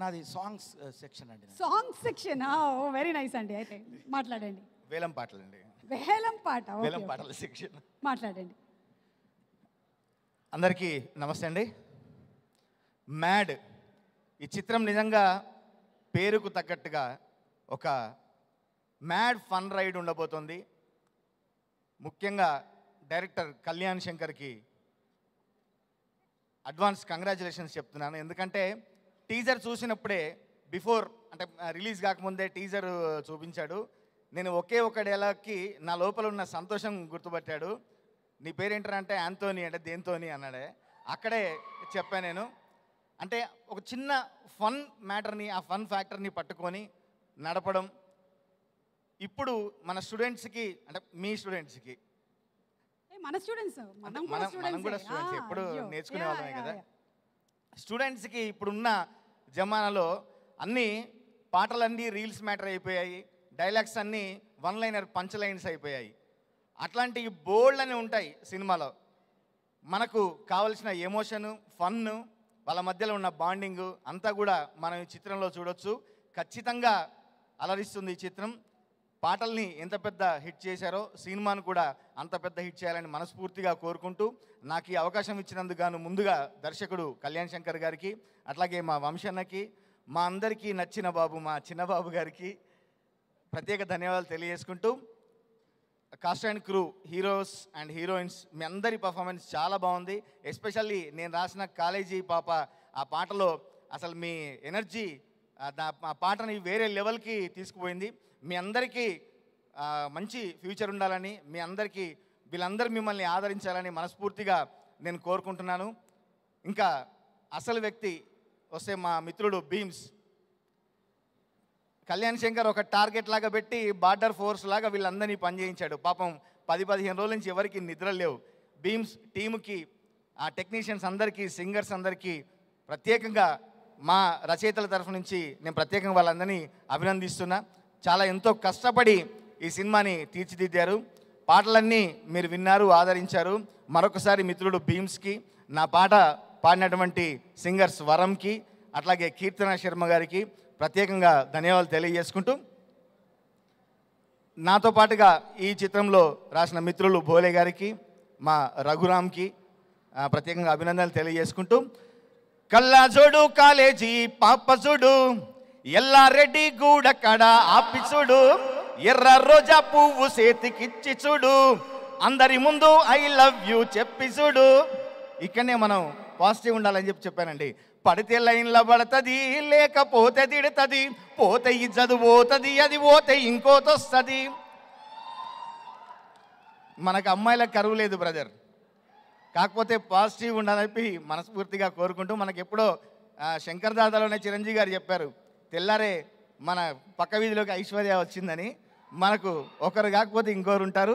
నాది songs section అండి. Song section. Oh very nice అండి. అయితే మాట్లాడండి. వేలం పాటలండి. వేలం పాట. వేలం పాటల సెక్షన్ మాట్లాడండి. అందరికీ నమస్తే అండి. మ్యాడ్ ఈ చిత్రం నిజంగా పేరుకు తగ్గట్టుగా ఒక మ్యాడ్ ఫన్ రైడ్ ఉండబోతోంది. ముఖ్యంగా డైరెక్టర్ కళ్యాణ్ శంకర్కి అడ్వాన్స్ కంగ్రాచులేషన్స్ చెప్తున్నాను. ఎందుకంటే టీజర్ చూసినప్పుడే బిఫోర్ అంటే రిలీజ్ కాకముందే టీజర్ చూపించాడు. నేను ఒకే ఒక డైలాగ్కి నా లోపల ఉన్న సంతోషం గుర్తుపట్టాడు. నీ పేరేంటారంటే యాంతోనీ అంటే దేంతోని అన్నాడే. అక్కడే చెప్పాను నేను. అంటే ఒక చిన్న ఫన్ మ్యాటర్ని ఆ ఫన్ ఫ్యాక్టర్ని పట్టుకొని నడపడం. ఇప్పుడు మన స్టూడెంట్స్కి అంటే మీ స్టూడెంట్స్కి మన స్టూడెంట్స్ మనం కూడా స్టూడెంట్స్ ఎప్పుడు నేర్చుకునే వాళ్ళమే కదా. స్టూడెంట్స్కి ఇప్పుడున్న జమానాలో అన్నీ పాటలన్నీ రీల్స్ మ్యాటర్ అయిపోయాయి. డైలాగ్స్ అన్నీ వన్ లైనర్ పంచ్ లైన్స్ అయిపోయాయి. అట్లాంటి బోల్డ్ అని ఉంటాయి సినిమాలో. మనకు కావలసిన ఎమోషను ఫన్ను వాళ్ళ మధ్యలో ఉన్న బాండింగు అంతా కూడా మనం ఈ చిత్రంలో చూడొచ్చు. ఖచ్చితంగా అలరిస్తుంది ఈ చిత్రం. పాటల్ని ఎంత పెద్ద హిట్ చేశారో సినిమాను కూడా అంత పెద్ద హిట్ చేయాలని మనస్ఫూర్తిగా కోరుకుంటూ నాకు ఈ అవకాశం ఇచ్చినందుకు గాను ముందుగా దర్శకుడు కళ్యాణ్ శంకర్ గారికి, అట్లాగే మా వంశన్నకి, మా అందరికీ నచ్చిన బాబు మా చిన్నబాబు గారికి ప్రత్యేక ధన్యవాదాలు తెలియజేసుకుంటూ, cast and crew, heroes and heroines మీ అందరి పర్ఫార్మెన్స్ చాలా బాగుంది. ఎస్పెషల్లీ నేను రాసిన కాలేజీ పాప ఆ పాటలో అసలు మీ ఎనర్జీ ఆ పాటని వేరే లెవెల్కి తీసుకుపోయింది. మీ అందరికీ మంచి ఫ్యూచర్ ఉండాలని, మీ అందరికీ వీళ్ళందరూ మిమ్మల్ని ఆదరించాలని మనస్ఫూర్తిగా నేను కోరుకుంటున్నాను. ఇంకా అసలు వ్యక్తి వస్తే మా మిత్రుడు భీమ్స్. కళ్యాణ్ శంకర్ ఒక టార్గెట్ లాగా పెట్టి బార్డర్ ఫోర్స్ లాగా వీళ్ళందరినీ పనిచేయించాడు. పాపం 10-15 రోజుల నుంచి ఎవరికి నిద్ర లేవు. భీమ్స్ టీముకి, ఆ టెక్నీషియన్స్ అందరికీ, సింగర్స్ అందరికీ ప్రత్యేకంగా మా రచయితల తరఫు నుంచి నేను ప్రత్యేకంగా వాళ్ళందరినీ అభినందిస్తున్నా. చాలా ఎంతో కష్టపడి ఈ సినిమాని తీర్చిదిద్దారు. పాటలన్నీ మీరు విన్నారు, ఆదరించారు. మరొకసారి మిత్రుడు భీమ్స్కి, నా పాట పాడినటువంటి సింగర్స్ వరంకి, అట్లాగే కీర్తన శర్మ గారికి ప్రత్యేకంగా ధన్యవాదాలు తెలియజేసుకుంటూ, నాతో పాటుగా ఈ చిత్రంలో రాసిన మిత్రులు భోలే గారికి, మా రఘురామ్కి ప్రత్యేకంగా అభినందనలు తెలియజేసుకుంటూ, కల్లాజోడు కాలేజీ పాపసుడు ఎల్లారెడ్డి గూడ కడ ఆపిసుడు ఎర్ర రోజా పువ్వు చేతికిచ్చి చూడు అందరి ముందు ఐ లవ్ యూ చెప్పి చూడు. ఇక్కడనే మనం పాజిటివ్ ఉండాలని చెప్పానండి. పడితే లైన్లో పడుతుంది, లేకపోతే తిడుతుంది, పోతే ఇజ్జదు పోతుంది, అది పోతే ఇంకోటి వస్తుంది. మనకు అమ్మాయిలకు కరువు లేదు బ్రదర్, కాకపోతే పాజిటివ్ ఉండాలని మనస్ఫూర్తిగా కోరుకుంటూ, మనకి ఎప్పుడో శంకర్ దాదాలోనే చిరంజీవి గారు చెప్పారు, తెల్లారే మన పక్క వీధిలోకి ఐశ్వర్య వచ్చిందని. మనకు ఒకరు కాకపోతే ఇంకొకరు ఉంటారు.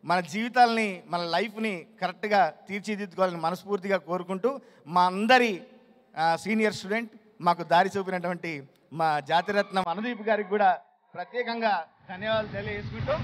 మన జీవితాలని, మన లైఫ్ని కరెక్ట్గా తీర్చిదిద్దుకోవాలని మనస్ఫూర్తిగా కోరుకుంటూ, మా అందరి సీనియర్ స్టూడెంట్ మాకు దారి చూపినటువంటి మా జాతిరత్నం అనుదీప్ గారికి కూడా ప్రత్యేకంగా ధన్యవాదాలు తెలియజేసుకుంటూ,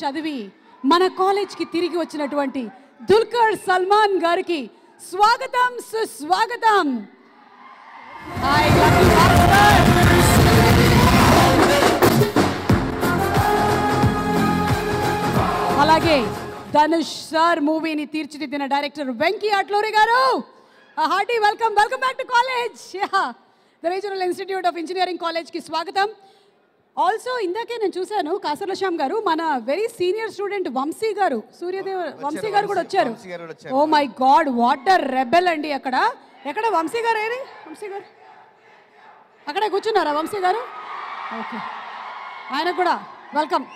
చదివి మన కాలేజ్కి తిరిగి వచ్చినటువంటి దుల్కర్ సల్మాన్ గారికి స్వాగతం, సుస్వాగతం. అలాగే ధనుష్ సార్ మూవీని తీర్చిదిద్దిన డైరెక్టర్ వెంకీ అట్లూరి గారు, hearty welcome. Welcome back to college. The regional institute of engineering కాలేజ్కి స్వాగతం. ఆల్సో ఇందాకే నేను చూశాను కాసర్ల శ్యామ్ గారు మన వెరీ సీనియర్ స్టూడెంట్ వంశీ గారు సూర్యదేవ్ వంశీ గారు కూడా వచ్చారు. వంశీ గారు కూడా వచ్చారు. Oh my god what a rebel అండి. అక్కడ ఎక్కడ వంశీ గారు ఏది వంశీ గారు అక్కడే కూర్చున్నారా వంశీ గారు? ఓకే ఆయన కూడా welcome.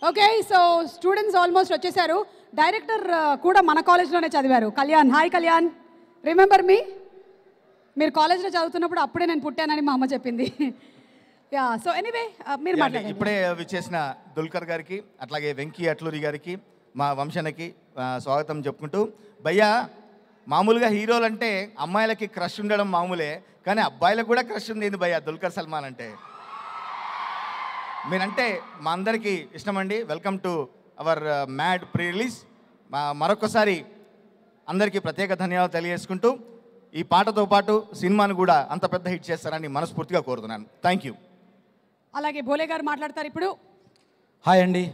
Okay so students almost వచ్చేసారు. డైరెక్టర్ కూడా మన కాలేజ్లోనే చదివారు Kalyan. Hi Kalyan, remember me? మీరు కాలేజ్లో చదువుతున్నప్పుడు అప్పుడే నేను పుట్టానని మా అమ్మ చెప్పింది. యా సో ఎనీవే మీరు మాట్లాడండి. ఇప్పుడే విచ్చేసిన దుల్కర్ గారికి అట్లాగే వెంకీ అట్లూరి గారికి మా వంశనకి స్వాగతం చెప్పుకుంటూ, భయ్యా మామూలుగా హీరోలు అంటే అమ్మాయిలకి క్రష్ ఉండడం మామూలే, కానీ అబ్బాయిలకు కూడా క్రష్ ఉంది ఏంది భయ్యా దుల్కర్ సల్మాన్ అంటే? మీరంటే మా అందరికీ ఇష్టమండి. Welcome to our mad pre release. మరొకసారి అందరికీ ప్రత్యేక ధన్యవాదాలు తెలియజేసుకుంటూ ఈ పాటతో పాటు సినిమాను కూడా అంత పెద్ద హిట్ చేస్తారని మనస్ఫూర్తిగా కోరుతున్నాను. Thank you. అలాగే భోలే గారు మాట్లాడతారు ఇప్పుడు. హాయ్ అండి,